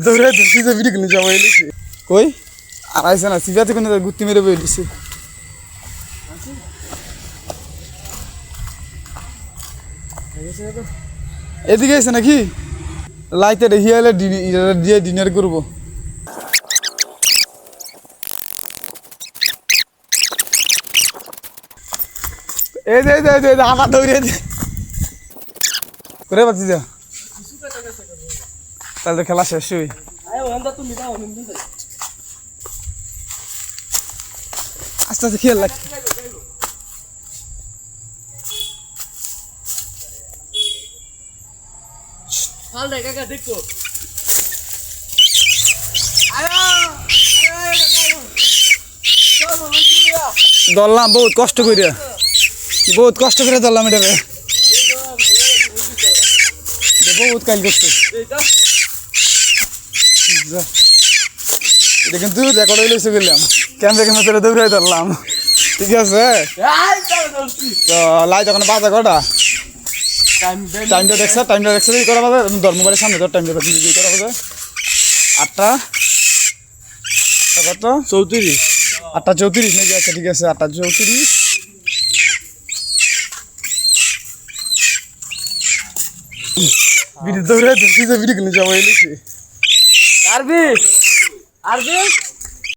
দৌড়ে ধরছি যে ভিডিও কিনে যাবো এলিছে কই আর আইসে না সিভিয়াতে কোনো গুত্তি মেরে বইলিছে এদিকে এসে নাকি লাইতে দেখি হলে দিয়ে ডিনার করবো এই যে আমার দৌড়ে করে পাচ্ছি যা তাহলে খেলা শেষ হই আস্তে আস্তে খেয়াল লাগ ধরলাম বহুত কষ্ট করে ধরলাম এটা বহুত কাল করছে এটা কিন্তু রেকর্ড হয়ে লেগেছে গেলাম ক্যামেরা দৌড়ে ধরলাম ঠিক আছে তো লাই তখন বাজে কটা টাইমটা দেখছে করা বাজে ধর মোবাইলের সামনে ধর টাইমটা করা বাজে 8টা কত 34 8টা 34 নাকি আচ্ছা ঠিক আছে 8টা 34 ভিডিও দৌড়ে ধরছি যে ভিডিও কিনে যাবো এলিছে আরবি